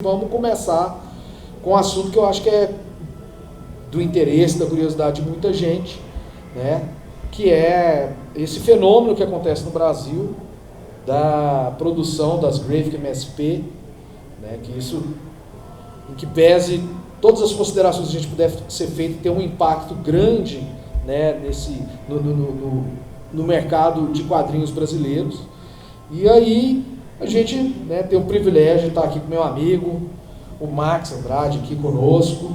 Vamos começar com um assunto que eu acho que é do interesse, da curiosidade de muita gente, né? Que é esse fenômeno que acontece no Brasil da produção das Graphic MSP, né? Que isso, em que pese todas as considerações que a gente puder ser feito, tem um impacto grande, né, no mercado de quadrinhos brasileiros. E aí a gente, né, tem o privilégio de estar aqui com meu amigo, o Max Andrade, aqui conosco,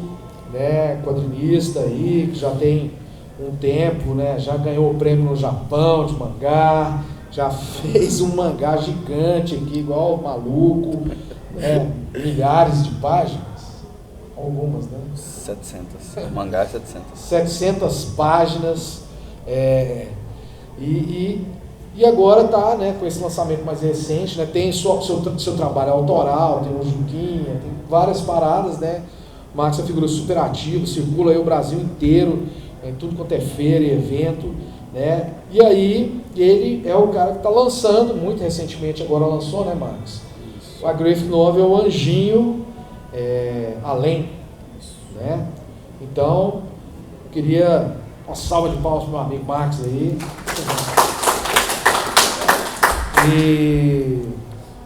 né, quadrinista aí, que já tem um tempo, né, já ganhou o prêmio no Japão de mangá, já fez um mangá gigante aqui, igual maluco, né, milhares de páginas, algumas, né? 700, mangá 700. 700 páginas, e agora está, né, com esse lançamento mais recente, né, tem seu trabalho autoral, tem o Juquinha, tem várias paradas, né? O Max é uma figura super ativa, circula aí o Brasil inteiro, em tudo quanto é feira e evento, né? E aí ele é o cara que está lançando, muito recentemente agora lançou, né, Max? A graphic novel Anjinho Além, né? Então, eu queria uma salva de palmas para o meu amigo Max aí. E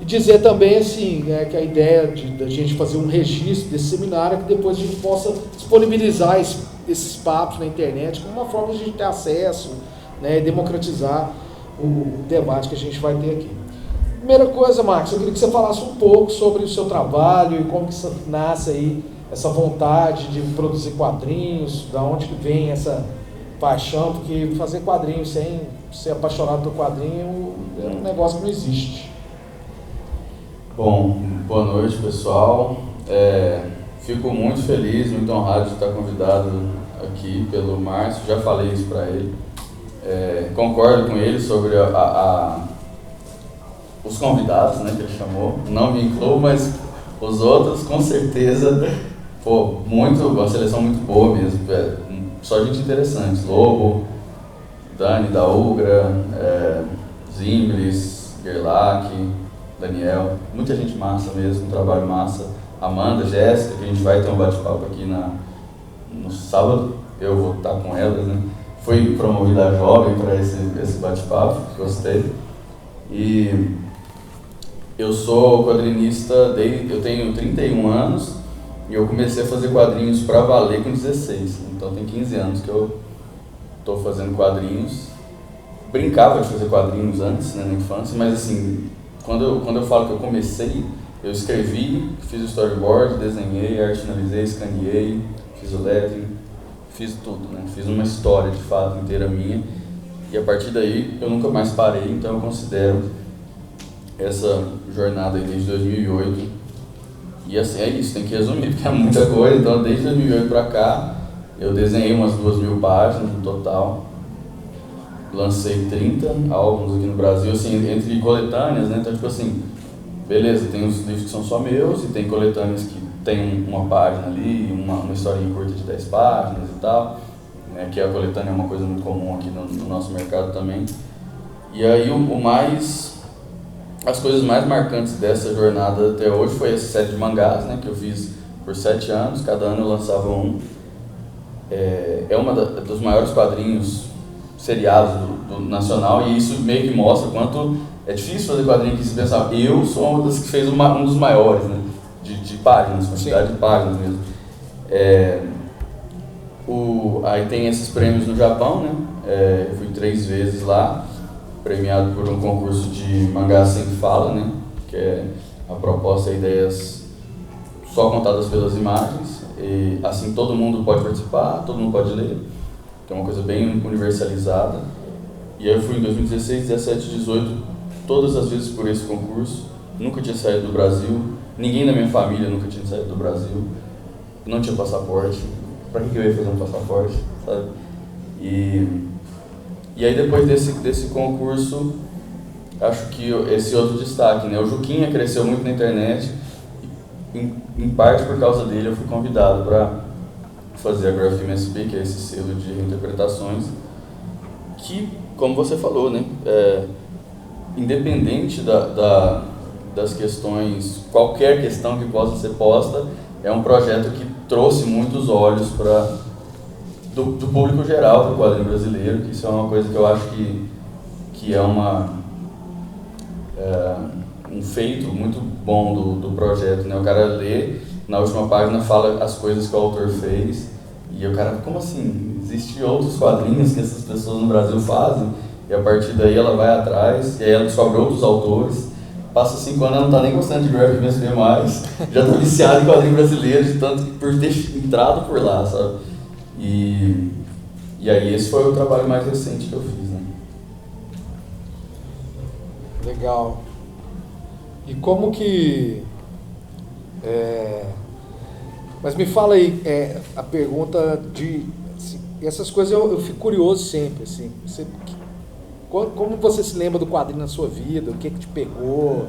dizer também assim, que a ideia da gente fazer um registro desse seminário é que depois a gente possa disponibilizar esses papos na internet como uma forma de a gente ter acesso, né, e democratizar o debate que a gente vai ter aqui. Primeira coisa, Max, eu queria que você falasse um pouco sobre o seu trabalho e como que nasce aí essa vontade de produzir quadrinhos, da onde que vem essa paixão, porque fazer quadrinhos sem ser apaixonado por quadrinho é um negócio que não existe. Bom, boa noite, pessoal. Fico muito feliz, muito honrado de estar convidado aqui pelo Márcio, já falei isso para ele. Concordo com ele sobre os convidados, né, que ele chamou, não me incluo, mas os outros, com certeza, uma seleção muito boa mesmo, só gente interessante, Lobo, Dani da Ugra, Zimblis, Gerlach, Daniel, muita gente massa mesmo, um trabalho massa, Amanda, Jéssica, que a gente vai ter um bate-papo aqui no sábado, eu vou estar com elas, né? Fui promovida a jovem para esse bate-papo, gostei. E eu sou quadrinista, eu tenho 31 anos e eu comecei a fazer quadrinhos para valer com 16, então tem 15 anos que eu estou fazendo quadrinhos. Brincava de fazer quadrinhos antes, né, na infância, mas assim, quando eu falo que eu comecei, eu escrevi, fiz o storyboard, desenhei, arte finalizei, escaneei, fiz o lettering, fiz tudo, né? Fiz uma história de fato inteira minha e a partir daí eu nunca mais parei, então eu considero essa jornada aí desde 2008 e assim é isso, tem que resumir porque é muita coisa, então desde 2008 para cá eu desenhei umas 2.000 páginas no total, lancei 30 álbuns aqui no Brasil, assim, entre coletâneas, né? Então tipo assim, beleza, tem os livros que são só meus e tem coletâneas que tem uma página ali, uma historinha curta de 10 páginas e tal, né, que a coletânea é uma coisa muito comum aqui no nosso mercado também. E aí as coisas mais marcantes dessa jornada até hoje foi essa série de mangás, né, que eu fiz por 7 anos, cada ano eu lançava um. É uma dos maiores quadrinhos seriados do nacional e isso meio que mostra quanto é difícil fazer quadrinho aqui, se pensar. Eu sou uma das que fez um dos maiores, né? De páginas, quantidade de páginas mesmo. Aí tem esses prêmios no Japão, né? Eu fui 3 vezes lá, premiado por um concurso de mangá sem fala, né? Que é a proposta e ideias só contadas pelas imagens. E assim todo mundo pode participar, todo mundo pode ler. Que é uma coisa bem universalizada. E aí eu fui em 2016, 17, 18, todas as vezes por esse concurso. Nunca tinha saído do Brasil. Ninguém da minha família nunca tinha saído do Brasil. Não tinha passaporte. Pra que eu ia fazer um passaporte, sabe? E aí depois desse concurso, acho que esse outro destaque, né? O Juquinha cresceu muito na internet. Em parte por causa dele eu fui convidado para fazer a Graphic MSP, que é esse selo de reinterpretações, que, como você falou, né? Independente das questões, qualquer questão que possa ser posta, é um projeto que trouxe muitos olhos do público geral para o quadrinho brasileiro, que isso é uma coisa que eu acho que é um feito muito bom do projeto, né? O cara lê, na última página fala as coisas que o autor fez, e o cara, como assim? Existem outros quadrinhos que essas pessoas no Brasil fazem, e a partir daí ela vai atrás, e aí ela descobre outros autores. Passa 5 anos, ela não está nem gostando de Graphic MSP mais, já está viciada em quadrinho brasileiro, de tanto por ter entrado por lá, sabe? E aí esse foi o trabalho mais recente que eu fiz, né? Legal. E como que... Mas me fala aí, a pergunta de... Assim, essas coisas eu fico curioso sempre, assim. Como você se lembra do quadrinho na sua vida? O que te pegou?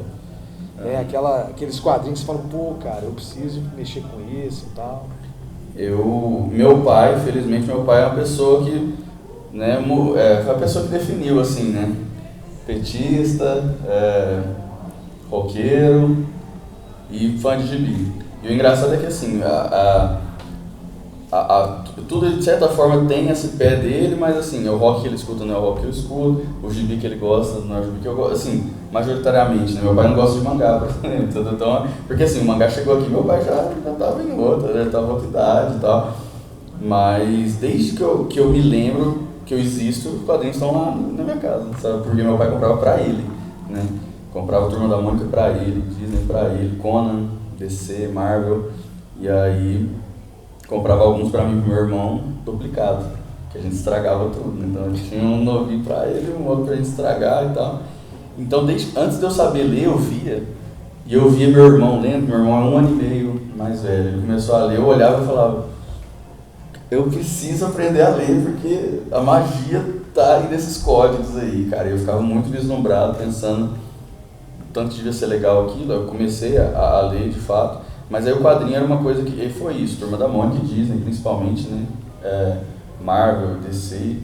Aqueles quadrinhos que você fala, pô, cara, eu preciso mexer com isso e tal. Meu pai, felizmente, meu pai é uma pessoa que, né, foi a pessoa que definiu, assim, né? Petista, roqueiro e fã de gibi. E o engraçado é que, assim, tudo de certa forma tem esse pé dele, mas assim, o rock que ele escuta não é o rock que eu escuto, o gibi que ele gosta não é o gibi que eu gosto, assim, majoritariamente, né? Meu pai não gosta de mangá, por exemplo, então, porque assim, o mangá chegou aqui, meu pai já estava em outra, né? Estava em outra idade e tal, mas desde que eu me lembro que eu existo, os quadrinhos estão lá na minha casa, sabe? Porque meu pai comprava pra ele, né? Comprava Turma da Mônica pra ele, Disney pra ele, Conan, DC, Marvel, e aí comprava alguns pra mim e pro meu irmão, duplicado, que a gente estragava tudo, né? Então tinha um novinho pra ele e um outro pra gente estragar e tal. Então antes de eu saber ler, e eu via meu irmão lendo, meu irmão é 1 ano e meio mais velho, ele começou a ler, eu olhava e falava, eu preciso aprender a ler, porque a magia tá aí nesses códigos aí, cara. Eu ficava muito vislumbrado, pensando tanto que devia ser legal aquilo, eu comecei a ler de fato, mas aí o quadrinho era uma coisa que foi isso, Turma da Mônica e Disney principalmente, né, Marvel, DC,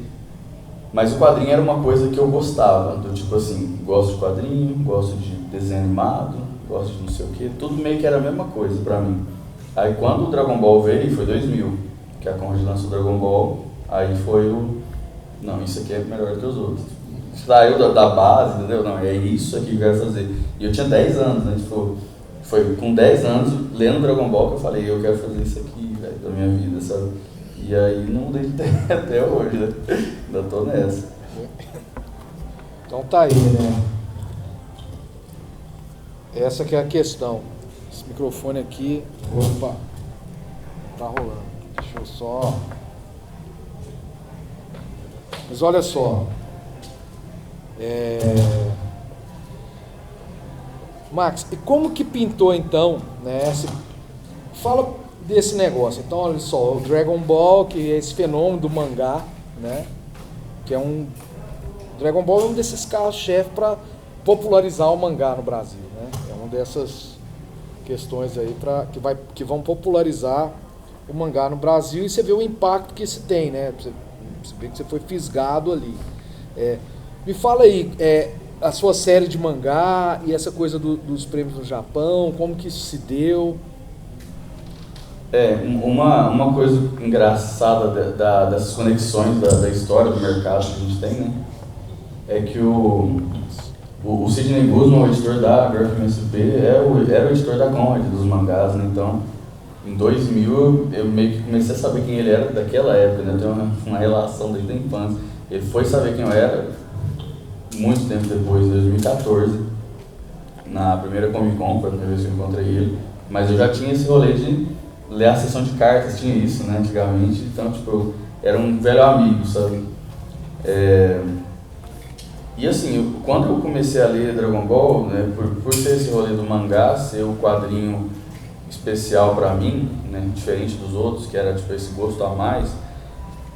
mas o quadrinho era uma coisa que eu gostava, do tipo assim, gosto de quadrinho, gosto de desenho animado, gosto de não sei o que, tudo meio que era a mesma coisa pra mim. Aí quando o Dragon Ball veio, foi 2000, que a Conrad lançou o Dragon Ball, aí foi não, isso aqui é melhor que os outros. Saiu da base, entendeu? Não, é isso aqui que eu quero fazer. E eu tinha 10 anos, né? Tipo, foi com 10 anos, lendo Dragon Ball, que eu falei, eu quero fazer isso aqui, velho, da minha vida, sabe? E aí não mudei de ideia até hoje, né? Ainda tô nessa. Então tá aí, né? Essa que é a questão. Esse microfone aqui, opa, tá rolando. Deixa eu só... Mas olha só, Max, e como que pintou então, né? Fala desse negócio. Então, olha só, o Dragon Ball, que é esse fenômeno do mangá, né? Que é Dragon Ball é um desses carros-chefe para popularizar o mangá no Brasil, né? É uma dessas questões aí que vão popularizar o mangá no Brasil, e você vê o impacto que isso tem, né? Você vê que você foi fisgado ali. Me fala aí, a sua série de mangá e essa coisa dos prêmios no Japão, como que isso se deu? Uma coisa engraçada dessas conexões da história do mercado que a gente tem, né? É que o Sidney Guzman, o editor da Graphic MSP, era o editor da Conrad, dos mangás, né? Então, em 2000, eu meio que comecei a saber quem ele era daquela época, né? Eu tenho uma relação desde a infância. Ele foi saber quem eu era muito tempo depois, em 2014, na primeira Comic Con, foi a primeira vez que eu encontrei ele. Mas eu já tinha esse rolê de ler a sessão de cartas, tinha isso, né, antigamente. Então, tipo, eu era um velho amigo, sabe? E assim, quando eu comecei a ler Dragon Ball, né, por ser esse rolê do mangá, ser o quadrinho especial pra mim, né, diferente dos outros, que era tipo esse gosto a mais,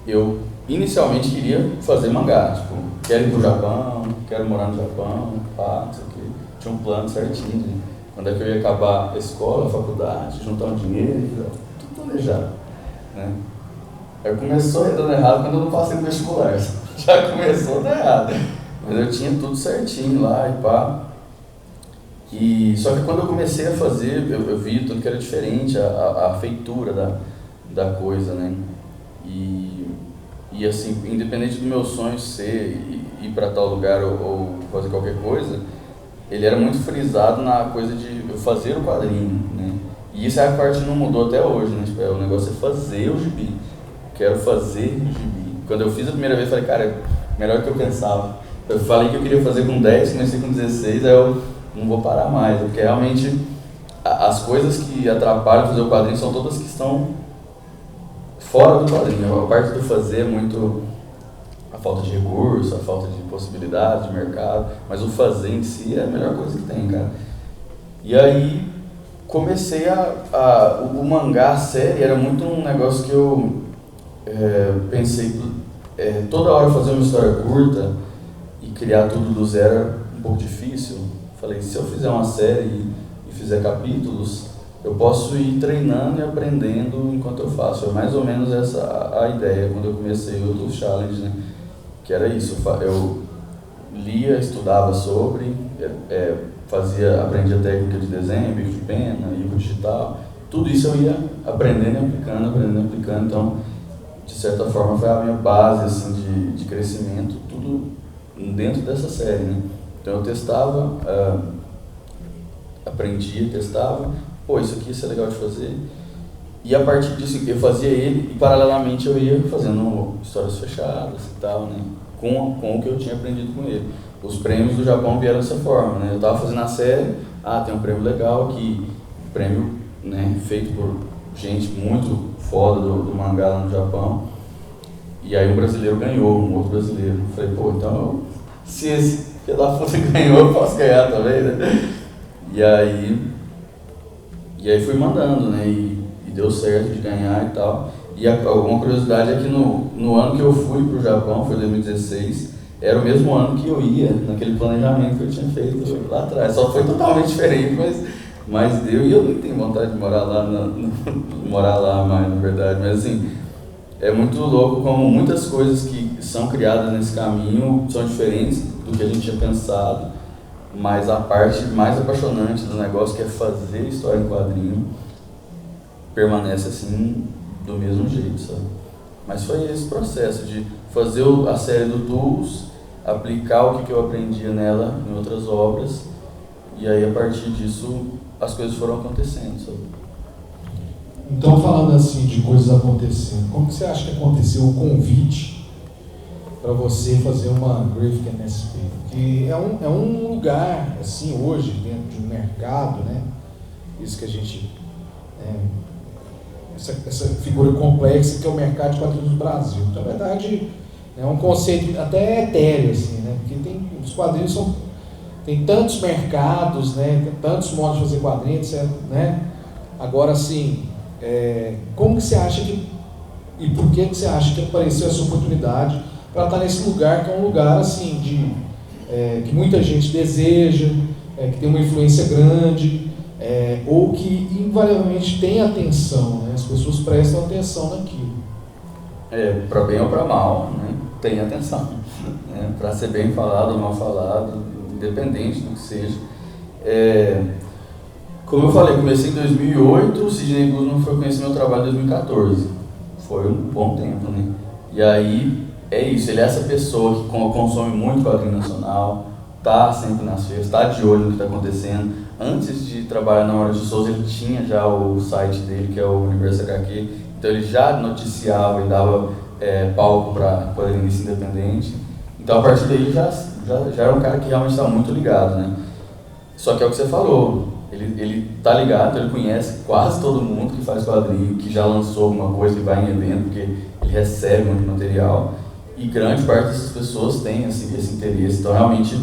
eu inicialmente queria fazer mangá, tipo, quero ir pro Japão, quero morar no Japão, pá, isso aqui. Tinha um plano certinho, né? Quando é que eu ia acabar a escola, a faculdade, juntar um dinheiro, tudo planejado, né? Aí começou dando errado quando eu não passei no vestibular, já começou dando errado, mas eu tinha tudo certinho lá e pá. E só que quando eu comecei a fazer, eu vi tudo que era diferente, a feitura da coisa, né? E assim, independente do meu sonho ser ir para tal lugar ou fazer qualquer coisa, ele era muito frisado na coisa de eu fazer o quadrinho, né? E isso é a parte que não mudou até hoje, né? Tipo, o negócio é fazer o gibi. Quero fazer o gibi. Quando eu fiz a primeira vez, eu falei, cara, é melhor do que eu pensava. Eu falei que eu queria fazer com 10, comecei com 16, aí eu não vou parar mais, porque realmente as coisas que atrapalham fazer o quadrinho são todas que estão fora do quadrinho. A parte do fazer é muito a falta de recurso, a falta de possibilidade de mercado, mas o fazer em si é a melhor coisa que tem, cara. E aí comecei o mangá, a série, era muito um negócio que eu pensei, toda hora fazer uma história curta e criar tudo do zero era um pouco difícil. Falei, se eu fizer uma série e fizer capítulos, eu posso ir treinando e aprendendo enquanto eu faço. É mais ou menos essa a ideia quando eu comecei o Tools Challenge, né? Que era isso, eu lia, estudava sobre, aprendia técnica de desenho, bico de pena, livro digital, tudo isso eu ia aprendendo e aplicando, então de certa forma foi a minha base assim, de crescimento, tudo dentro dessa série, né? Então eu testava, aprendia, testava, isso aqui ia legal de fazer, e a partir disso eu fazia ele e paralelamente eu ia fazendo histórias fechadas e tal, né? Com o que eu tinha aprendido com ele. Os prêmios do Japão vieram dessa forma, né? Eu estava fazendo a série, tem um prêmio legal aqui, prêmio, né, feito por gente muito foda do mangá lá no Japão, e aí um brasileiro ganhou, um outro brasileiro. Eu falei, então se esse filho da puta ganhou, eu posso ganhar também, né? E aí fui mandando, né? E deu certo de ganhar e tal. E uma curiosidade é que no ano que eu fui pro Japão, foi 2016, era o mesmo ano que eu ia, naquele planejamento que eu tinha feito lá atrás. Só foi totalmente diferente, mas deu, e eu nem tenho vontade de morar lá mais, na verdade. Mas assim, é muito louco como muitas coisas que são criadas nesse caminho são diferentes do que a gente tinha pensado, mas a parte mais apaixonante do negócio, que é fazer história em quadrinho, permanece assim do mesmo jeito, sabe? Mas foi esse processo de fazer a série do Tools, aplicar o que eu aprendia nela em outras obras, e aí a partir disso as coisas foram acontecendo, sabe? Então, falando assim de coisas acontecendo, como que você acha que aconteceu o convite para você fazer uma Graphic MSP? Porque é um lugar, assim, hoje, dentro de um mercado, né? Isso que a gente... essa figura complexa que é o mercado de quadrinhos do Brasil. Então, na verdade, é um conceito até etéreo, assim, né? Porque os quadrinhos tem tantos mercados, né? Tem tantos modos de fazer quadrinhos, etc, né? Agora, assim, como que você acha e por que você acha que apareceu essa oportunidade para estar nesse lugar, que é um lugar, assim, que muita gente deseja, que tem uma influência grande, ou que invariavelmente tem atenção, né? As pessoas prestam atenção naquilo. Para bem ou para mal, né? Tem atenção, né? Para ser bem falado ou mal falado, independente do que seja. Como eu falei, comecei em 2008, o Sidney Guzman foi conhecer meu trabalho em 2014. Foi um bom tempo, né? E aí, é isso, ele é essa pessoa que consome muito quadrinho nacional, tá sempre nas feiras, tá de olho no que está acontecendo. Antes de trabalhar na Maurício de Souza, ele tinha já o site dele, que é o Universo HQ, então ele já noticiava e dava palco para quadrinista independente. Então a partir daí já era um cara que realmente está muito ligado, né? Só que é o que você falou, ele tá ligado, ele conhece quase todo mundo que faz quadrinho, que já lançou alguma coisa, que vai em evento, porque ele recebe muito material, e grande parte dessas pessoas tem esse interesse. Então realmente,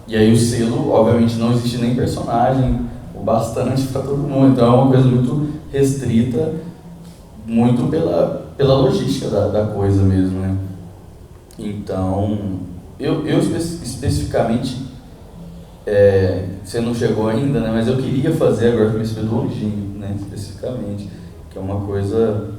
e aí o selo, obviamente não existe nem personagem o bastante para todo mundo, então é uma coisa muito restrita, muito pela logística da coisa mesmo, né? Então, eu especificamente, você não chegou ainda, né? Mas eu queria fazer agora o MSP do Longinho, né? Especificamente, que é uma coisa,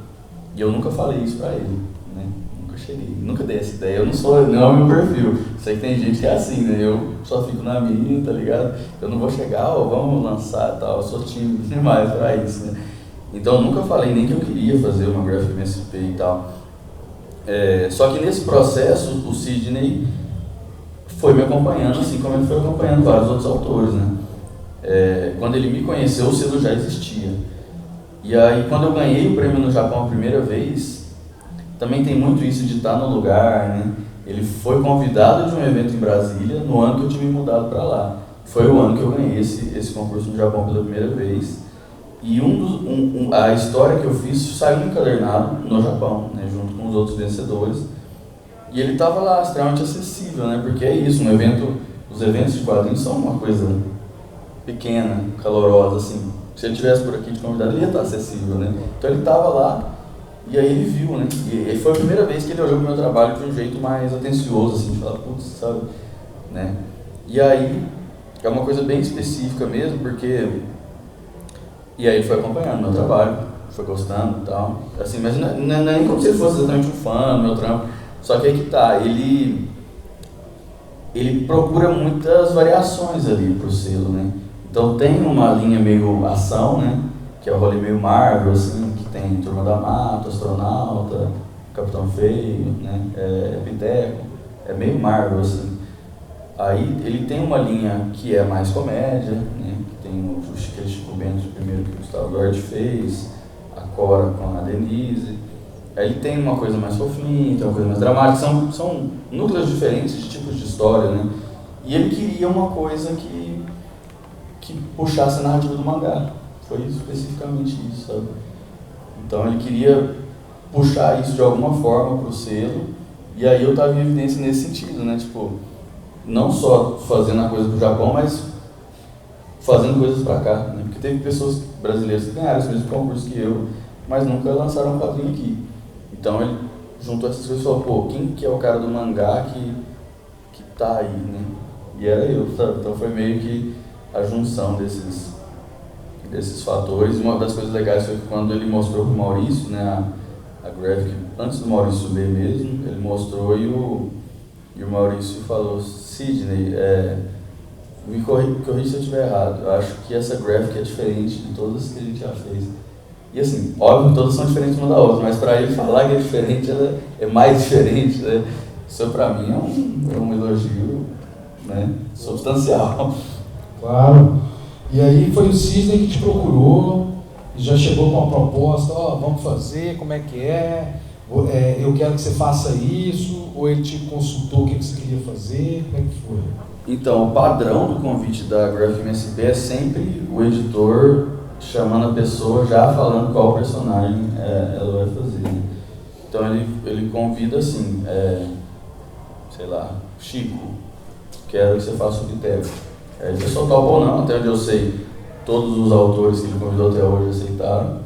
e eu nunca falei isso pra ele, né? Nunca cheguei. Nunca dei essa ideia, não é o meu perfil. Sei que tem gente que é assim, né? Eu só fico na minha, tá ligado? Eu não vou chegar, vamos lançar e tal, eu sou tímido demais pra isso, né? Então eu nunca falei nem que eu queria fazer uma Graphic MSP e tal. Só que nesse processo, o Sidney foi me acompanhando, assim como ele foi acompanhando vários outros autores, né? Quando ele me conheceu, o selo já existia. E aí, quando eu ganhei o prêmio no Japão a primeira vez, também tem muito isso de estar no lugar, né? Ele foi convidado de um evento em Brasília no ano que eu tinha me mudado para lá. Foi o ano que eu ganhei esse concurso no Japão pela primeira vez. E a história que eu fiz saiu encadernado no Japão, né? Junto com os outros vencedores. E ele estava lá, extremamente acessível, né? Porque é isso, os eventos de quadrinhos são uma coisa pequena, calorosa, assim. Se ele estivesse por aqui de convidado, ele ia estar acessível, né? Então ele estava lá, e aí ele viu, né? E foi a primeira vez que ele olhou para o meu trabalho de um jeito mais atencioso, assim, de falar, putz, sabe? Né? E aí, é uma coisa bem específica mesmo, porque... E aí ele foi acompanhando o meu trabalho, foi gostando e tal. Assim, mas não é nem como se ele fosse exatamente um fã do meu trampo. Só que aí que tá, ele procura muitas variações ali pro selo, né? Então tem uma linha meio ação, né? Que é o rolê meio Marvel, assim, que tem Turma da Mata, Astronauta, Capitão Feio, né? Piteco, é meio Marvel, assim. Aí ele tem uma linha que é mais comédia, né? Que tem o Chico Bento primeiro que o Gustavo Duarte fez, a Cora com a Denise. Aí ele tem uma coisa mais fofinha, tem uma coisa mais dramática, são núcleos diferentes de tipos de história, né? E ele queria uma coisa que puxasse a narrativa do mangá. Foi especificamente isso, sabe? Então ele queria puxar isso de alguma forma pro selo, e aí eu tava em evidência nesse sentido, né? Tipo, não só fazendo a coisa pro Japão, mas fazendo coisas pra cá, né? Porque teve pessoas brasileiras que ganharam esse mesmo concurso que eu, mas nunca lançaram um quadrinho aqui. Então ele juntou essas coisas e falou, pô, quem que é o cara do mangá que tá aí, né? E era eu, sabe? Então foi meio que a junção desses fatores. Uma das coisas legais foi que quando ele mostrou pro Maurício, né, a Graphic, antes do Maurício subir mesmo, ele mostrou e o Maurício falou, Sidney, me corrija se eu estiver errado, eu acho que essa Graphic é diferente de todas que a gente já fez. E assim, óbvio, todas são diferentes uma da outra, mas para ele falar que é diferente, ela é mais diferente, né? Isso para mim é um elogio, né, substancial. Claro. E aí foi o Sidney que te procurou, e já chegou com uma proposta, vamos fazer, como é que é? Eu quero que você faça isso, ou ele te consultou o que você queria fazer, como é que foi? Então, o padrão do convite da Graphic MSP é sempre o editor chamando a pessoa já falando qual personagem ela vai fazer, né? Então ele convida assim, sei lá, Chico, quero que você faça o Piteco. Aí você só topa ou não, até onde eu sei, todos os autores que ele convidou até hoje aceitaram,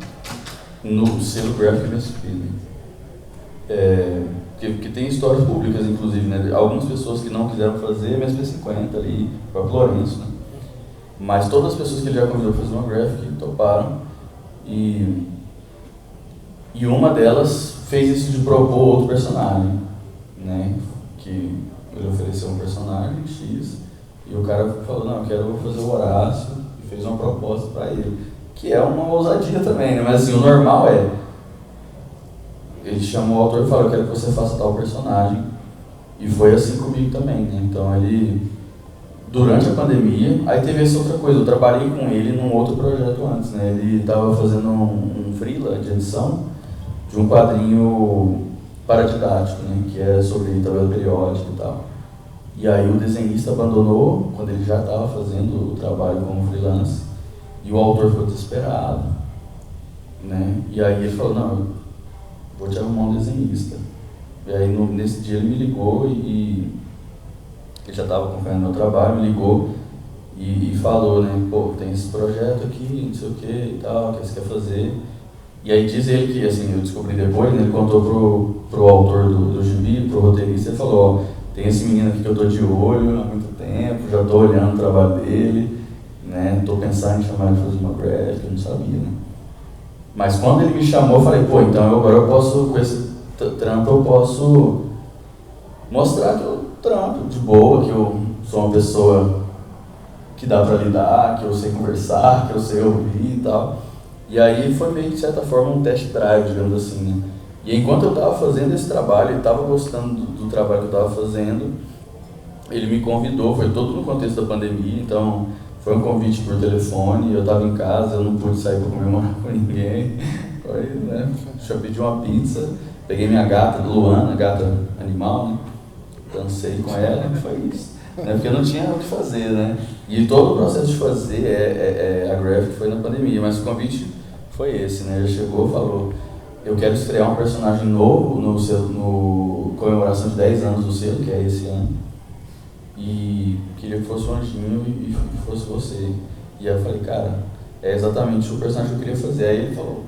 no selo Graphic MSP, né? Que tem histórias públicas, inclusive, né? Algumas pessoas que não quiseram fazer, MSP 50 ali, para Florenço, né? Mas todas as pessoas que ele já convidou para fazer uma graphic toparam, e uma delas fez isso de propor outro personagem, né? Que ele ofereceu um personagem X, e o cara falou, não, eu vou fazer o Horácio, e fez uma proposta para ele, que é uma ousadia também, né? Mas assim, o normal ele chamou o autor e falou, eu quero que você faça tal personagem, e foi assim comigo também, né? Então durante a pandemia, aí teve essa outra coisa, eu trabalhei com ele num outro projeto antes, né? Ele estava fazendo um freela de edição de um quadrinho paradidático, né? Que é sobre tabela periódica e tal. E aí o desenhista abandonou quando ele já estava fazendo o trabalho como freelance, e o autor ficou desesperado, né? E aí ele falou, não, vou te arrumar um desenhista. E aí nesse dia ele me ligou e ele já estava acompanhando meu trabalho, me ligou e falou, né, pô, tem esse projeto aqui, não sei o que e tal, que você quer fazer. E aí diz ele que, assim, eu descobri depois, né, ele contou pro autor do gibi, pro roteirista, ele falou, tem esse menino aqui que eu tô de olho há muito tempo, já tô olhando o trabalho dele, né, tô pensando em chamar ele para fazer uma graphic, eu não sabia, né. Mas quando ele me chamou, eu falei, pô, então agora eu posso, com esse trampo eu posso mostrar que eu trampo de boa, que eu sou uma pessoa que dá pra lidar, que eu sei conversar, que eu sei ouvir e tal. E aí foi meio que, de certa forma, um test drive, digamos assim, né? E enquanto eu estava fazendo esse trabalho, e estava gostando do trabalho que eu estava fazendo, ele me convidou, foi todo no contexto da pandemia, então foi um convite por telefone, eu estava em casa, eu não pude sair para comemorar com ninguém, foi, né? Eu pedi uma pizza, peguei minha gata, Luana, gata animal, né? Dancei com ela, e foi isso. Né? Porque eu não tinha o que fazer, né? E todo o processo de fazer a Graphic foi na pandemia, mas o convite foi esse, né? Ele chegou e falou, eu quero estrear um personagem novo no comemoração de 10 anos do selo, que é esse ano, e queria que fosse o Anjinho e fosse você. E aí eu falei, cara, é exatamente o personagem que eu queria fazer. Aí ele falou,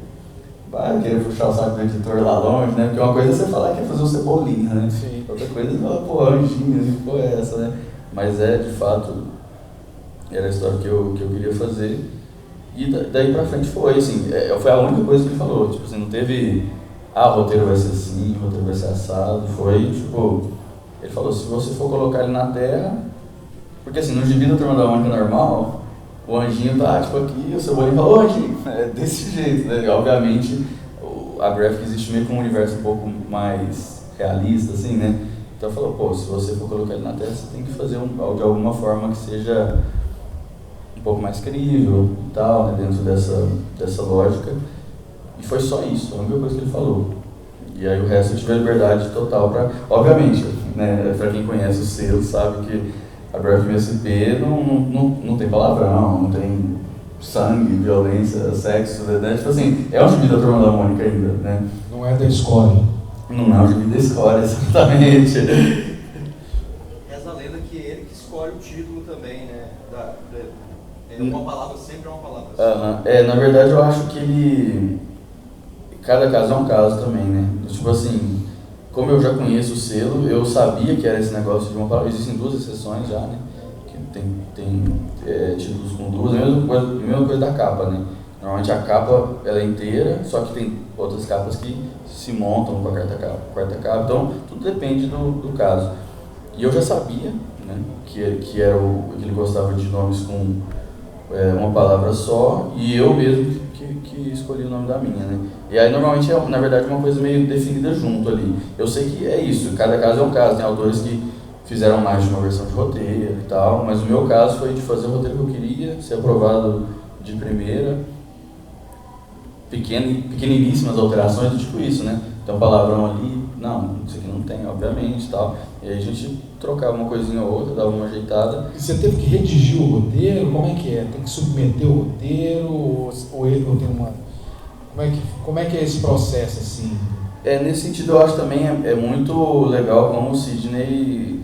vai, eu queria puxar o saco do editor lá longe, né? Porque uma coisa é você falar que é fazer o Cebolinha, né? Sim. Outra coisa é você falar, pô, Anjinho, que porra é essa, né? Mas de fato, era a história que eu queria fazer. E daí pra frente foi, assim, foi a única coisa que ele falou, tipo assim, não teve, o roteiro vai ser assim, o roteiro vai ser assado, foi, tipo, ele falou, se você for colocar ele na Terra, porque assim, no gibi da Turma da Mônica normal, o Anjinho tá, tipo, aqui, o Cebolinha falou, Anjinho, é desse jeito, né, e, obviamente, a Graphic existe meio que um universo um pouco mais realista, assim, né, então falou, pô, se você for colocar ele na Terra, você tem que fazer de alguma forma que seja um pouco mais crível e tal, né, dentro dessa lógica. E foi só isso, a única coisa que ele falou. E aí o resto eu tive a liberdade total para... Obviamente, né, para quem conhece o selo, sabe que a Graphic MSP não tem palavrão, não tem sangue, violência, sexo, né? Tipo assim, é um gibi da Turma da Mônica ainda, né? Não é da escola. Não é um gibi da escola, exatamente. Essa lenda que ele que escolhe o título também, né? Uma palavra sempre é uma palavra só. Na verdade eu acho que cada caso é um caso também, né? Tipo assim, como eu já conheço o selo, eu sabia que era esse negócio de uma palavra. Existem 2 exceções já, né? Que tem títulos com 2, a mesma coisa da capa, né? Normalmente a capa ela é inteira, só que tem outras capas que se montam com a quarta capa, então tudo depende do caso. E eu já sabia, né, que ele gostava de nomes com uma palavra só, e eu mesmo que escolhi o nome da minha, né? E aí normalmente é, na verdade, uma coisa meio definida junto ali. Eu sei que é isso, cada caso é um caso, tem autores que fizeram mais de uma versão de roteiro e tal, mas o meu caso foi de fazer o roteiro que eu queria, ser aprovado de primeira, pequeniníssimas alterações, tipo isso, né? Tem um palavrão ali, não, isso aqui não tem, obviamente e tal. E aí a gente trocava uma coisinha ou outra, dava uma ajeitada. E você teve que redigir o roteiro? Como é que é? Tem que submeter o roteiro? Ou tem uma... Como é que é esse processo, assim? Nesse sentido, eu acho também é muito legal como o Sidney,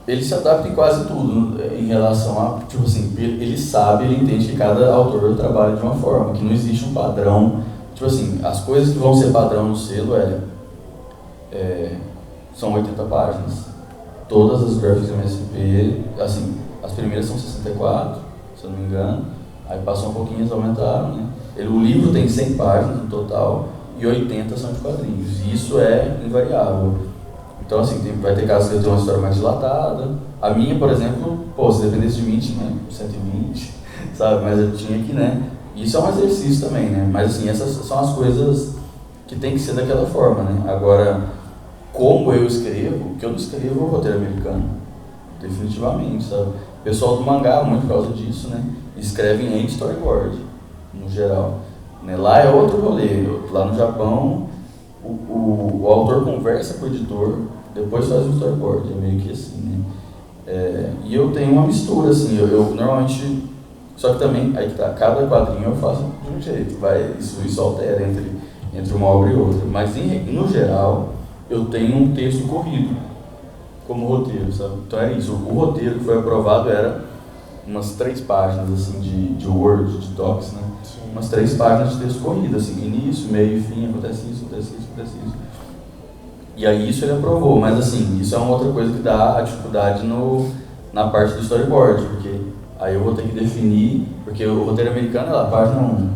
ele se adapta em quase tudo, em relação a, tipo assim, ele sabe, ele entende que cada autor trabalha de uma forma, que não existe um padrão. Tipo assim, as coisas que vão ser padrão no selo são 80 páginas. Todas as Graphics MSP, assim, as primeiras são 64, se eu não me engano, aí passou um pouquinho, eles aumentaram, né? O livro tem 100 páginas no total e 80 são de quadrinhos, e isso é invariável. Então, assim, vai ter casos que eu tenho uma história mais dilatada. A minha, por exemplo, se dependesse de mim, tinha 120, sabe? Mas eu tinha que, né? Isso é um exercício também, né? Mas, assim, essas são as coisas que tem que ser daquela forma, né? Agora, como eu escrevo, que eu não escrevo o roteiro americano, definitivamente, sabe? O pessoal do mangá, muito por causa disso, né? Escrevem em storyboard, no geral. Né? Lá é outro rolê. Lá no Japão, o autor conversa com o editor, depois faz um storyboard, é meio que assim, né? E eu tenho uma mistura, assim, eu normalmente... Só que também, aí que tá, cada quadrinho eu faço de um jeito, isso altera entre uma obra e outra. Mas, no geral, eu tenho um texto corrido, como roteiro, sabe? Então é isso, o roteiro que foi aprovado era umas 3 páginas, assim, de Word, de Docs, né? Sim. Umas 3 páginas de texto corrido, assim, início, meio e fim, acontece isso. E aí isso ele aprovou, mas assim, isso é uma outra coisa que dá a dificuldade na parte do storyboard, porque aí eu vou ter que definir, porque o roteiro americano é lá, página 1,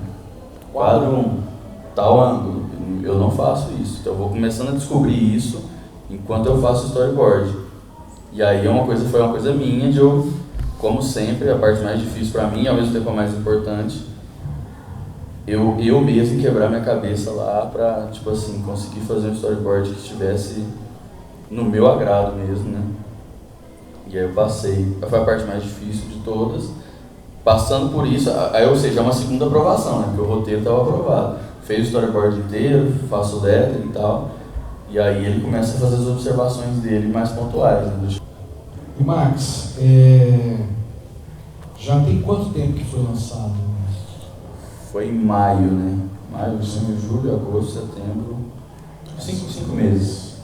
quadro 1, tal ângulo, eu não faço isso. Então eu vou começando a descobrir isso enquanto eu faço storyboard. E aí foi uma coisa minha de eu, como sempre, a parte mais difícil para mim, ao mesmo tempo a mais importante, eu mesmo quebrar minha cabeça lá pra, tipo assim, conseguir fazer um storyboard que estivesse no meu agrado mesmo, né? E aí eu passei, foi a parte mais difícil de todas. Passando por isso, aí, ou seja, é uma segunda aprovação, né? Porque o roteiro estava aprovado. Fez o storyboard inteiro, faço o letter e tal, e aí ele começa a fazer as observações dele mais pontuais, né? E Max, já tem quanto tempo que foi lançado? Foi em maio, né? Maio, junho, julho, agosto, setembro. 5 meses.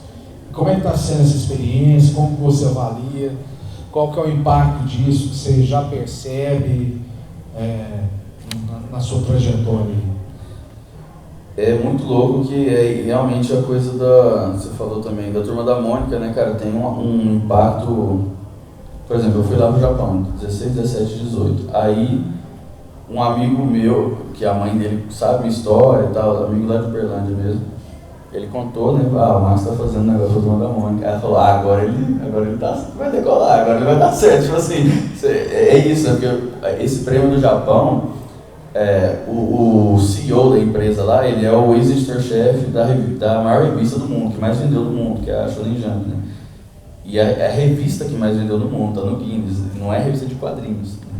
Como é que está sendo essa experiência? Como você avalia? Qual que é o impacto disso que você já percebe na sua trajetória? É muito louco que realmente a coisa você falou também, da Turma da Mônica, né, cara, tem um impacto. Por exemplo, eu fui lá pro Japão, 16, 17, 18. Aí, um amigo meu, que a mãe dele sabe minha história e tal, amigo lá de Uberlândia mesmo, ele contou, né, o Max tá fazendo um negócio da Turma da Mônica. Aí ela falou, agora ele vai decolar, agora ele vai dar certo. Tipo assim, é isso, né, porque esse prêmio do Japão, o CEO da empresa lá, ele é o ex-editor-chefe da maior revista do mundo, que mais vendeu do mundo, que é a Shonen Jump, né? E é a revista que mais vendeu no mundo, tá no Guinness, não é revista de quadrinhos. Né?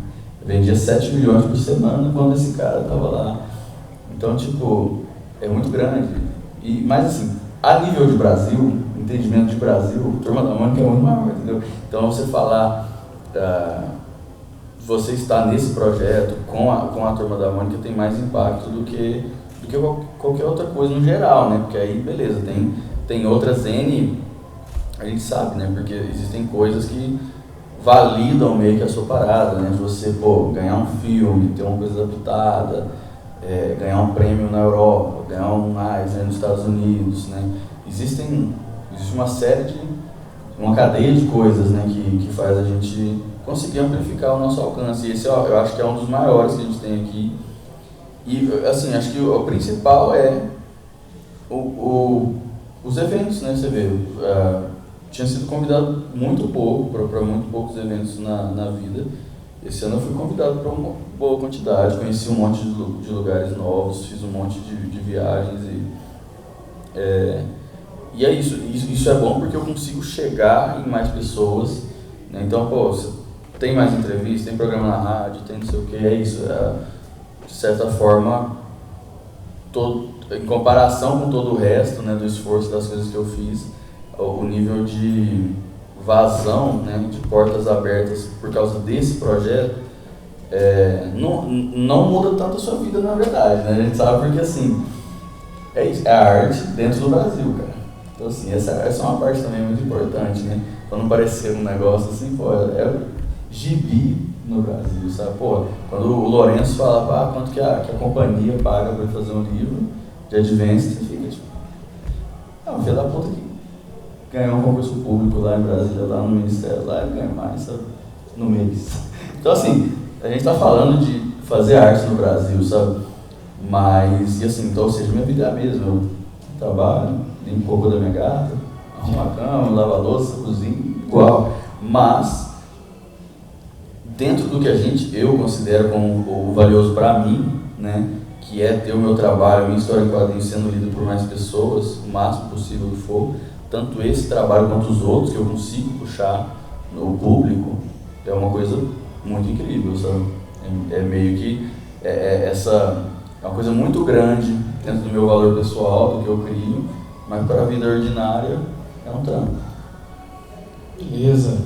Vendia 7 milhões por semana quando esse cara tava lá. Então, tipo, é muito grande. Mas assim, a nível de Brasil, entendimento de Brasil, Turma da Mônica é muito maior, entendeu? Então você falar, você estar nesse projeto com a Turma da Mônica tem mais impacto do que qualquer outra coisa no geral, né? Porque aí, beleza, tem outras N, a gente sabe, né? Porque existem coisas que validam meio que a sua parada, né? Você, ganhar um filme, ter uma coisa adaptada, ganhar um prêmio na Europa, ganhar um Eisner nos Estados Unidos, né? Existe uma cadeia de coisas, né? Que faz a gente conseguir amplificar o nosso alcance. E esse eu acho que é um dos maiores que a gente tem aqui. E, assim, acho que o principal é os eventos, né? Você vê, tinha sido convidado muito pouco, para muito poucos eventos na vida. Esse ano eu fui convidado para uma boa quantidade, conheci um monte de lugares novos, fiz um monte de viagens e é isso. Isso é bom porque eu consigo chegar em mais pessoas, né? Então, você tem mais entrevista, tem programa na rádio, tem não sei o que, é isso. De certa forma, em comparação com todo o resto, né, do esforço das coisas que eu fiz, o nível de vazão, né, de portas abertas por causa desse projeto, não muda tanto a sua vida, na verdade, né? A gente sabe porque, assim, é isso, é a arte dentro do Brasil, cara. Então, assim, essa é uma parte também muito importante, né? Pra não parecer um negócio assim, é gibi no Brasil, sabe? Quando o Lourenço fala, quanto que a companhia paga pra fazer um livro de advance, você fica tipo, filho da puta que ganhou um concurso público lá em Brasília, lá no Ministério, lá ele ganha mais, sabe? No mês. Então, assim, a gente tá falando de fazer arte no Brasil, sabe? Mas, e assim, então, ou seja, minha vida é a mesma. Eu trabalho, limpo um pouco da minha gata, arrumo a cama, lavo a louça, cozinho, igual. Mas, dentro do que eu considero como o valioso para mim, né? Que é ter o meu trabalho, a minha história em quadrinhos sendo lida por mais pessoas, o máximo possível que for, tanto esse trabalho quanto os outros que eu consigo puxar no público, é uma coisa muito incrível, sabe? É meio que essa é uma coisa muito grande dentro do meu valor pessoal, do que eu crio, mas para a vida ordinária é um trampo. Beleza.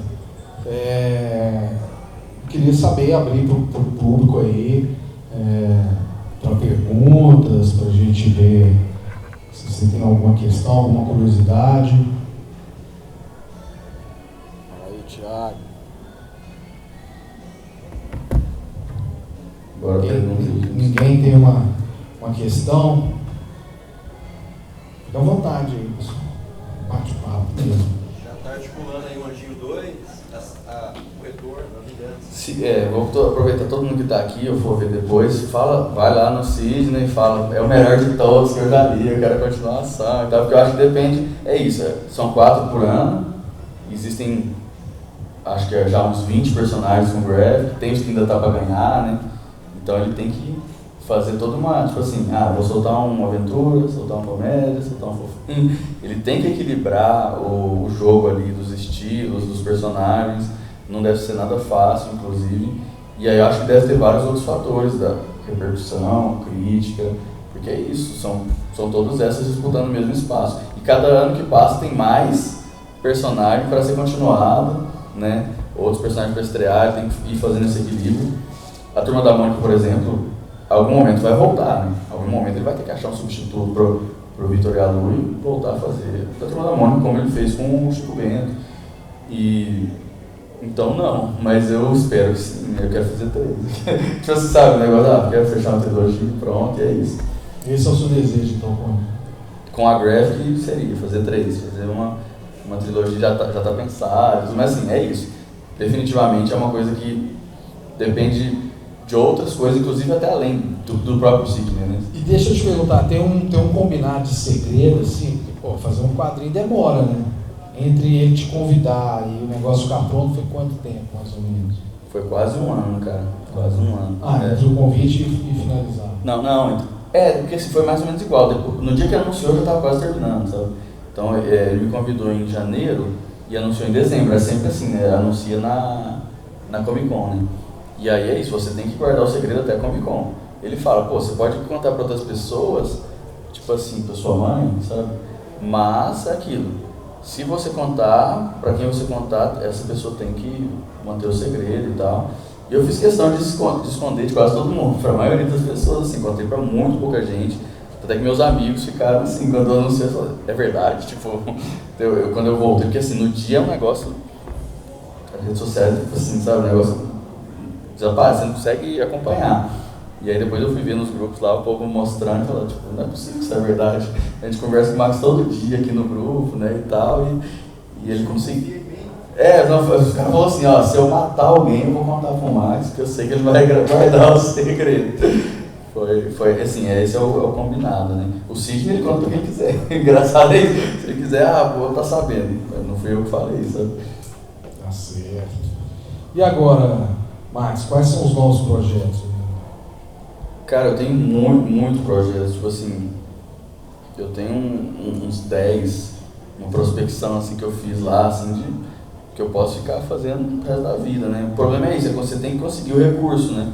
Queria saber, abrir para o público aí, para perguntas, para a gente ver se você tem alguma questão, alguma curiosidade. Aí, Thiago. Bora perguntar. Ninguém tem uma questão? Fica à vontade aí, pessoal. Bate-papo mesmo. Já está articulando filmando aí o Anjinho 2, o retorno, a vingança. Vou aproveitar todo mundo que está aqui, eu vou ver depois, vai lá no Sidney e fala, é o melhor de todos que eu já li, eu quero continuação e tal, porque eu acho que depende, são 4 por ano, existem, acho que já uns 20 personagens com graphic, tem os que ainda tá para ganhar, né, então ele tem que fazer toda uma, tipo assim, vou soltar uma aventura, soltar uma comédia, soltar um fofinho. Ele tem que equilibrar o jogo ali dos estilos, dos personagens, não deve ser nada fácil, inclusive. E aí eu acho que deve ter vários outros fatores da repercussão, crítica, porque é isso, são todas essas disputando o mesmo espaço. E cada ano que passa tem mais personagem para ser continuado, né? Outros personagens para estrear, tem que ir fazendo esse equilíbrio. A Turma da Mônica, por exemplo, algum momento vai voltar, né? Algum momento ele vai ter que achar um substituto pro Vitor Galu e voltar a fazer a Turma da Mônica, como ele fez com o Chico Bento. Então não, mas eu espero que sim, eu quero fazer 3. Tipo, você sabe o negócio, quero fechar uma trilogia e pronto, e é isso. Esse é o seu desejo, então, com a Graphic seria fazer 3, fazer uma trilogia já tá pensada, mas assim, é isso. Definitivamente é uma coisa que depende de outras coisas, inclusive até além do próprio Sidney, né? E deixa eu te perguntar, tem um combinado de segredo, assim, porque, fazer um quadrinho demora, né? Entre ele te convidar e o negócio ficar pronto, foi quanto tempo, mais ou menos? Foi quase um ano, cara, quase um ano. Entre o convite e finalizar. Não, porque assim, foi mais ou menos igual, no dia que anunciou eu já estava quase terminando, sabe? Então ele me convidou em janeiro e anunciou em dezembro, é sempre assim, né? Anuncia na Comic Con, né? E aí é isso, você tem que guardar o segredo até a Comic Con. Ele fala, você pode contar para outras pessoas, tipo assim, para sua mãe, sabe? Mas é aquilo, se você contar, para quem você contar, essa pessoa tem que manter o segredo e tal. E eu fiz questão de esconder de quase todo mundo, para a maioria das pessoas, assim, contei para muito pouca gente. Até que meus amigos ficaram assim, quando eu anunciei, eu falei, é verdade, tipo, quando eu voltei, porque assim, no dia é um negócio, as redes sociais, tipo assim, sabe, um negócio desaparece, você não consegue acompanhar. E aí depois eu fui ver nos grupos lá, o povo mostrando e falando, tipo, não é possível que isso é verdade. A gente conversa com o Max todo dia aqui no grupo, né, e tal, e ele conseguiu. Os caras falaram assim, se eu matar alguém, eu vou contar pro Max, que eu sei que ele vai guardar o segredo. Foi assim, esse é o combinado, né? O Sidney ele conta o que ele quiser. Engraçado é isso. Se ele quiser, vou estar sabendo. Mas não fui eu que falei, sabe? Tá certo. E agora, Max, quais são os novos projetos? Cara, eu tenho muito projetos. Tipo assim, eu tenho uns 10, uma prospecção assim que eu fiz lá, assim, que eu posso ficar fazendo o resto da vida, né? O problema é isso, você tem que conseguir o recurso, né?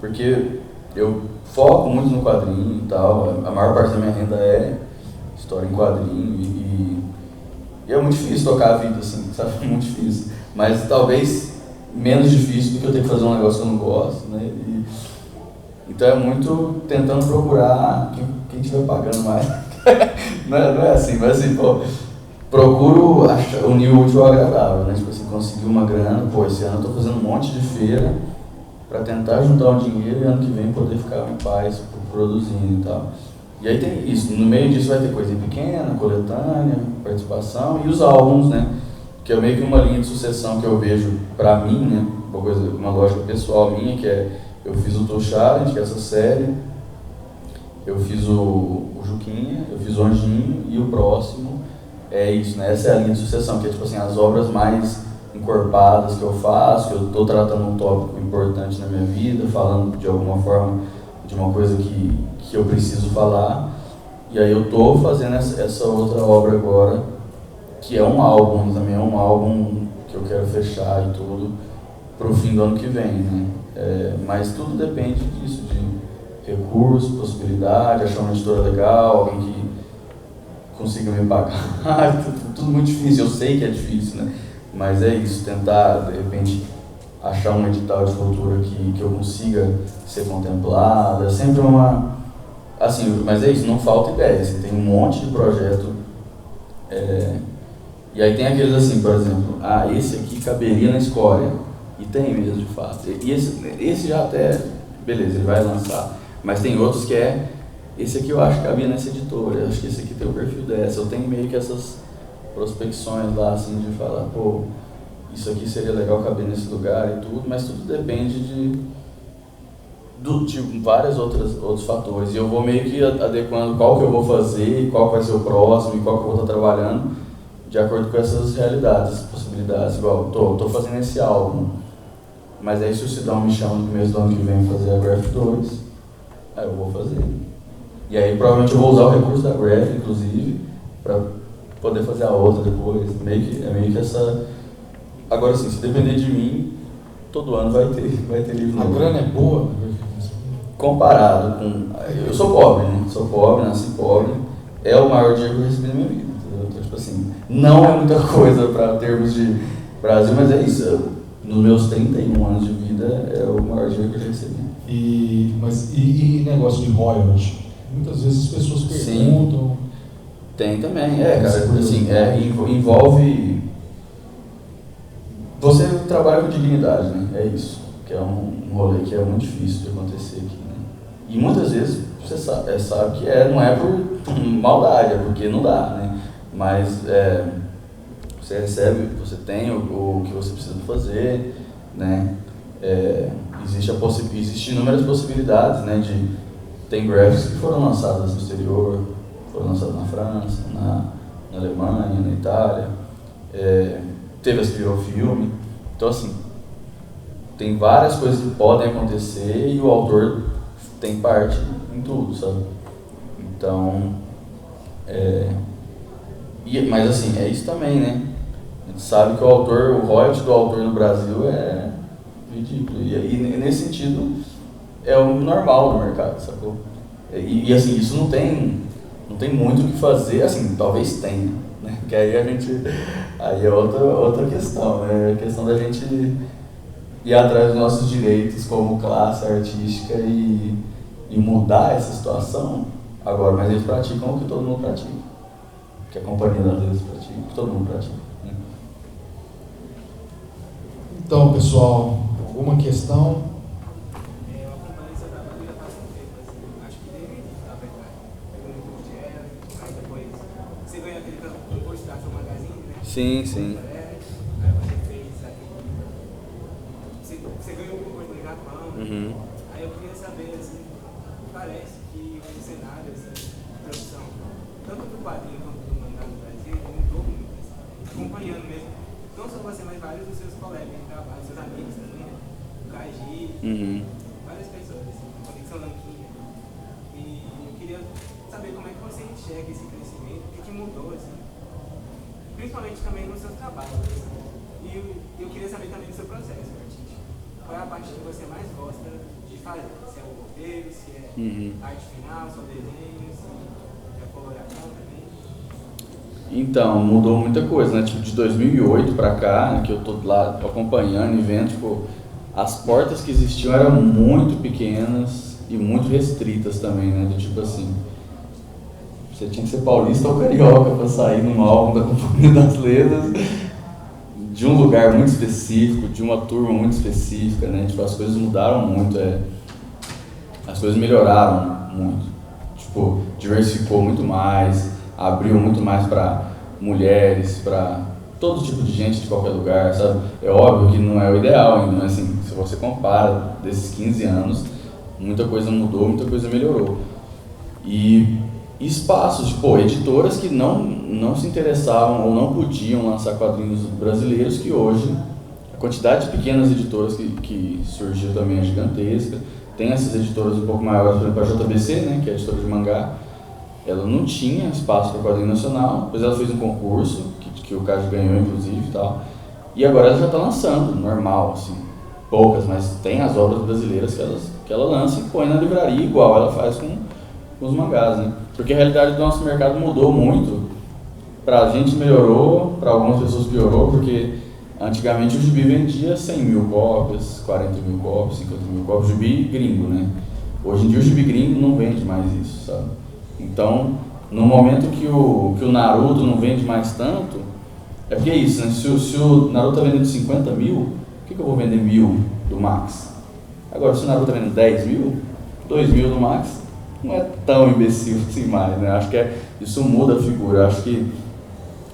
Porque eu foco muito no quadrinho e tal, a maior parte da minha renda é história em quadrinho e é muito difícil tocar a vida assim, sabe? Muito difícil, mas talvez menos difícil do que eu ter que fazer um negócio que eu não gosto, né? Então é muito tentando procurar quem estiver pagando mais. não é assim, mas assim, procuro unir o útil ao agradável, né? Tipo assim, conseguir uma grana, esse ano eu tô fazendo um monte de feira para tentar juntar um dinheiro e ano que vem poder ficar em paz produzindo e tal. E aí tem isso, no meio disso vai ter coisa pequena, coletânea, participação e os álbuns, né? Que é meio que uma linha de sucessão que eu vejo para mim, né? Uma lógica pessoal minha, que é, eu fiz o Tool Challenge, que é essa série, eu fiz o Juquinha, eu fiz o Anjinho e o próximo é isso, né? Essa é a linha de sucessão, que é tipo assim, as obras mais encorpadas que eu faço, que eu estou tratando um tópico importante na minha vida, falando de alguma forma de uma coisa que eu preciso falar, e aí eu estou fazendo essa outra obra agora, que é um álbum também, é um álbum que eu quero fechar e tudo para o fim do ano que vem, né? Mas tudo depende disso, de recursos, possibilidade, achar uma editora legal, alguém que consiga me pagar, tudo muito difícil, eu sei que é difícil, né? Mas é isso, tentar, de repente, achar um edital de cultura que eu consiga ser contemplado, é sempre assim, mas é isso, não falta ideia, assim, tem um monte de projeto, e aí tem aqueles assim, por exemplo, esse aqui caberia na Escória, e tem mesmo, de fato, e esse já até, beleza, ele vai lançar, mas tem outros que esse aqui eu acho que cabia nessa editora, acho que esse aqui tem o perfil dessa, eu tenho meio que prospecções lá, assim, de falar, pô, isso aqui seria legal caber nesse lugar e tudo, mas tudo depende de vários outros fatores. E eu vou meio que adequando qual que eu vou fazer, qual vai ser o próximo e qual que eu vou estar trabalhando de acordo com essas realidades, possibilidades. Igual, tô fazendo esse álbum, mas aí se o Sidão me chama no começo do ano que vem fazer a Graph 2, aí eu vou fazer. E aí provavelmente eu vou usar o recurso da Graph, inclusive, para poder fazer a outra depois. É meio que essa... Agora sim, se depender de mim, todo ano vai ter livro novo. A grana é boa? Comparado com... Eu sou pobre, né? Sou pobre, nasci pobre. É o maior dinheiro que eu recebi na minha vida. Então, tipo assim, não é muita coisa para termos de Brasil, mas é isso. Nos meus 31 anos de vida, é o maior dinheiro que eu já recebi. E negócio de royalty? Muitas vezes as pessoas perguntam... Sim. Tem também, cara. Assim, envolve... Você trabalha com dignidade, né? É isso. Que é um rolê que é muito difícil de acontecer aqui, né? E muitas vezes você sabe que não é por maldade, é porque não dá, né? Mas você recebe, você tem o que você precisa fazer, né? Existem inúmeras possibilidades, né? Tem graphics que foram lançadas no exterior, foram lançadas na França, na Alemanha, na Itália. Teve as que virou filme. Então, assim, tem várias coisas que podem acontecer e o autor tem parte em tudo, sabe? Então, mas assim, é isso também, né? A gente sabe que o royalty do autor no Brasil é ridículo. E nesse sentido, é o normal no mercado, sacou? E assim, isso não tem muito o que fazer, assim, talvez tenha, né? Que aí é outra questão, né? A questão da gente ir atrás dos nossos direitos como classe artística e mudar essa situação. Agora, mas eles praticam o que todo mundo pratica, que a companhia das vezes pratica, o que todo mundo pratica, né? Então, pessoal, alguma questão? Eu acompanho esse trabalho já faz um tempo, assim, acho que desde, na verdade, pegou muito de ela, aí depois você ganha aquele concurso da Ação Magazine, né? Sim, sim. Aí você fez aquele... Você ganhou o concurso do Japão, Uhum. Aí eu queria saber, assim, parece que o cenário, assim, de produção, tanto do quadrinho quanto do mangá no Brasil, mudou muito, assim, acompanhando mesmo, não só você, mas vários dos seus colegas de trabalho, seus amigos também, né? O Kaji, várias pessoas, assim, Conexão Lanquinha. E eu queria saber como é que você enxerga esse crescimento, o que mudou, assim, principalmente também nos seus trabalhos, assim. E eu queria saber também do seu processo artístico. Qual é a parte que você mais gosta de fazer? Se é o roteiro, se é arte final, se é o desenho, se é a coloração também? Então, mudou muita coisa, né? Tipo, de 2008 pra cá, né, que eu tô lá acompanhando e vendo, tipo, as portas que existiam eram muito pequenas e muito restritas também, né? Do tipo assim, você tinha que ser paulista ou carioca pra sair num álbum da Companhia das Letras, de um lugar muito específico, de uma turma muito específica, né? Tipo, as coisas mudaram muito, as coisas melhoraram muito. Tipo, diversificou muito mais, abriu muito mais para mulheres, para todo tipo de gente de qualquer lugar, sabe? É óbvio que não é o ideal ainda, mas assim, se você compara desses 15 anos, muita coisa mudou, muita coisa melhorou. E espaços, tipo, editoras que não se interessavam ou não podiam lançar quadrinhos brasileiros, que hoje a quantidade de pequenas editoras que surgiu também é gigantesca. Tem essas editoras um pouco maiores, por exemplo, a JBC, né, que é a editora de mangá, ela não tinha espaço para quadrinho nacional, depois ela fez um concurso, que o Cássio ganhou inclusive e tal, e agora ela já está lançando, normal, assim, poucas, mas tem as obras brasileiras que ela lança e põe na livraria, igual ela faz com os mangás, né? Porque a realidade do nosso mercado mudou muito, pra gente melhorou, para algumas pessoas piorou, porque antigamente o gibi vendia 100 mil cópias, 40 mil cópias, 50 mil cópias, gibi gringo, né? Hoje em dia o gibi gringo não vende mais isso, sabe? Então, no momento que o Naruto não vende mais tanto, é porque é isso, né? Se o Naruto está vendendo 50 mil, por que eu vou vender 1000 do Max? Agora, se o Naruto está vendendo 10 mil, 2 mil do Max, não é tão imbecil assim mais, né? Acho que isso muda a figura. Acho que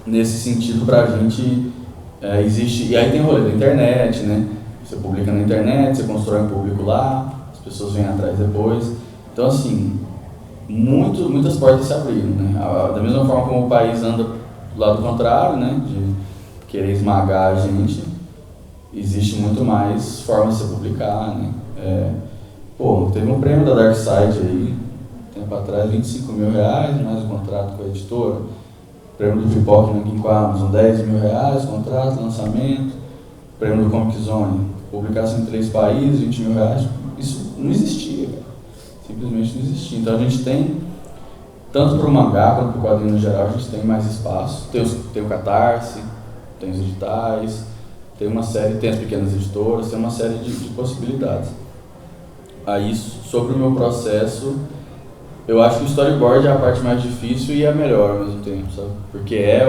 nesse sentido pra gente existe, e aí tem o rolê da internet, né? Você publica na internet, você constrói um público lá, as pessoas vêm atrás depois. Então assim, muitas portas se abriram, né? Da mesma forma como o país anda do lado contrário, né? De querer esmagar a gente, existe muito mais formas de se publicar, né? Teve um prêmio da Dark Side aí, tempo atrás, R$25 mil, mais um contrato com a editora. Prêmio do Pipoca aqui com a Amazon, R$10 mil, contrato, lançamento. Prêmio do Comic Zone, publicação em 3 países, R$20 mil. Isso não existia, cara. Simplesmente não existia. Então a gente tem, tanto para o mangá quanto para o quadrinho no geral, a gente tem mais espaço. Tem o Catarse, tem os editais, tem uma série, tem as pequenas editoras, tem uma série de possibilidades. Aí, sobre o meu processo, eu acho que o storyboard é a parte mais difícil e a melhor ao mesmo tempo, sabe? Porque é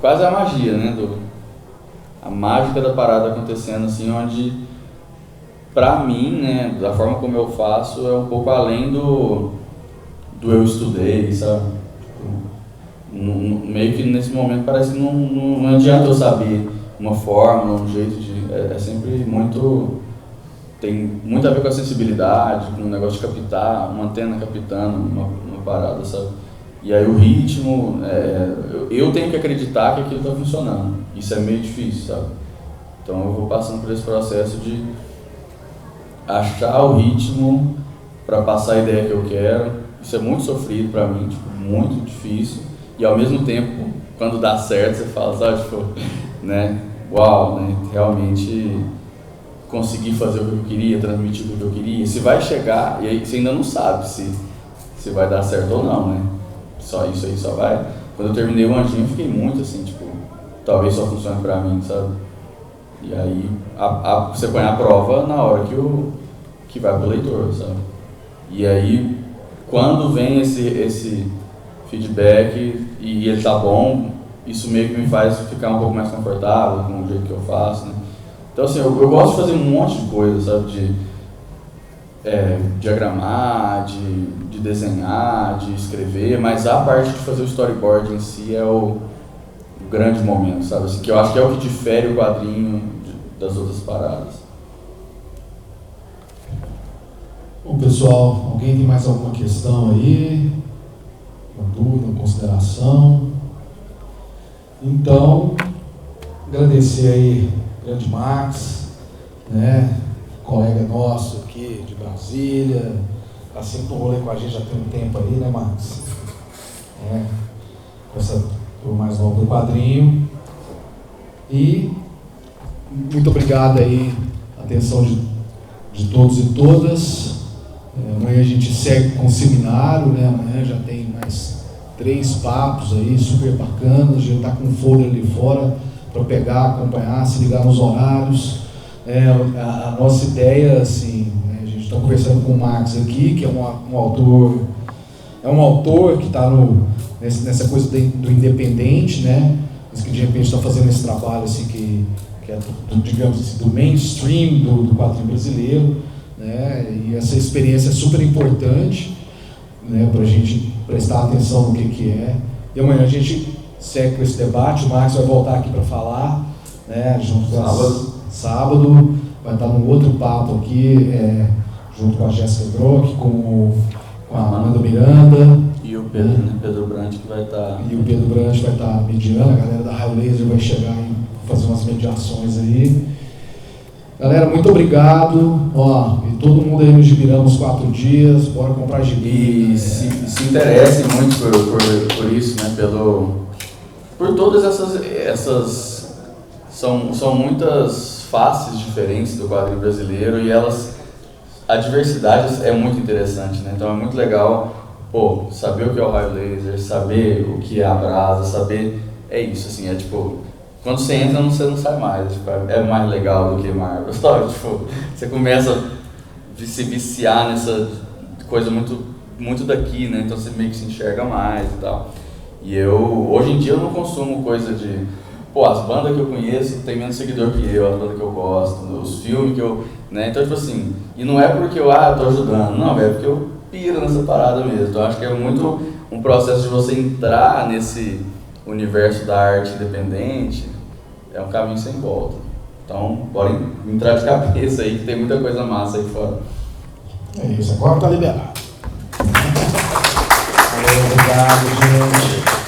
quase a magia, né? A mágica da parada acontecendo, assim, onde, pra mim, né, da forma como eu faço, é um pouco além do eu estudei, sabe? Meio que nesse momento parece que não adianta eu saber uma fórmula, um jeito de... É sempre muito... Tem muito a ver com a sensibilidade, com o negócio de captar, uma antena captando uma parada, sabe? E aí o ritmo, eu tenho que acreditar que aquilo está funcionando. Isso é meio difícil, sabe? Então eu vou passando por esse processo de achar o ritmo para passar a ideia que eu quero. Isso é muito sofrido para mim, tipo, muito difícil. E ao mesmo tempo, quando dá certo, você fala, sabe, tipo, né? Uau, né? Realmente conseguir fazer o que eu queria, transmitir o que eu queria. Se vai chegar, e aí você ainda não sabe se vai dar certo ou não, né? Só isso aí só vai. Quando eu terminei o Anjinho, eu fiquei muito assim, tipo, talvez só funcione pra mim, sabe? E aí você põe a prova na hora que vai pro leitor, sabe? E aí, quando vem esse feedback e ele tá bom, isso meio que me faz ficar um pouco mais confortável com o jeito que eu faço, né? Então assim, eu gosto de fazer um monte de coisa, sabe? De diagramar, de desenhar, de escrever, mas a parte de fazer o storyboard em si é o grande momento, sabe? Assim, que eu acho que é o que difere o quadrinho das outras paradas. Bom, pessoal, alguém tem mais alguma questão aí? Uma dúvida, uma consideração? Então, agradecer aí o grande Max, né? Colega nosso aqui de Brasília, está sempre no rolê com a gente, já tem um tempo aí, né, Max? Com essa turma mais nova do quadrinho. E muito obrigado aí, a atenção de todos e todas. Amanhã a gente segue com o seminário, né? Amanhã já tem mais 3 papos aí, super bacanas. A gente está com um folder ali fora para pegar, acompanhar, se ligar nos horários. A nossa ideia, assim, né, a gente está conversando com o Max aqui, que é um autor que está nessa coisa do independente, né, mas que de repente está fazendo esse trabalho assim, que é digamos assim, do mainstream do quadrinho brasileiro, né, e essa experiência é super importante, né, para a gente prestar atenção no que é. E amanhã a gente segue com esse debate, o Max vai voltar aqui para falar, né, junto com sábado, vai estar num outro papo aqui, junto com a Jéssica Brock, com a Amanda Miranda. E o Pedro, né? Pedro Brandt que vai estar... E o Pedro Brandt vai estar mediando, a galera da Raio Laser vai chegar e fazer umas mediações aí. Galera, muito obrigado. E todo mundo aí nos Gibiramos 4 dias, bora comprar gibi. E se interessem muito por isso, né? Por todas essas são muitas faces diferentes do quadrinho brasileiro e a diversidade é muito interessante, né? Então é muito legal, saber o que é o Raio Laser, saber o que é a Brasa, saber, isso, assim, tipo, quando você entra você não sai mais, tipo, é mais legal do que Marvel, sabe? Tipo, você começa a se viciar nessa coisa muito, muito daqui, né? Então você meio que se enxerga mais e tal. E hoje em dia eu não consumo coisa de... as bandas que eu conheço tem menos seguidor que eu, as bandas que eu gosto, os filmes que eu... né? Então, tipo assim, e não é porque eu tô ajudando, não, é porque eu piro nessa parada mesmo. Então, acho que é muito um processo de você entrar universo da arte independente, é um caminho sem volta. Então, bora entrar de cabeça aí, que tem muita coisa massa aí fora. É isso, agora tá liberado. Obrigado, gente.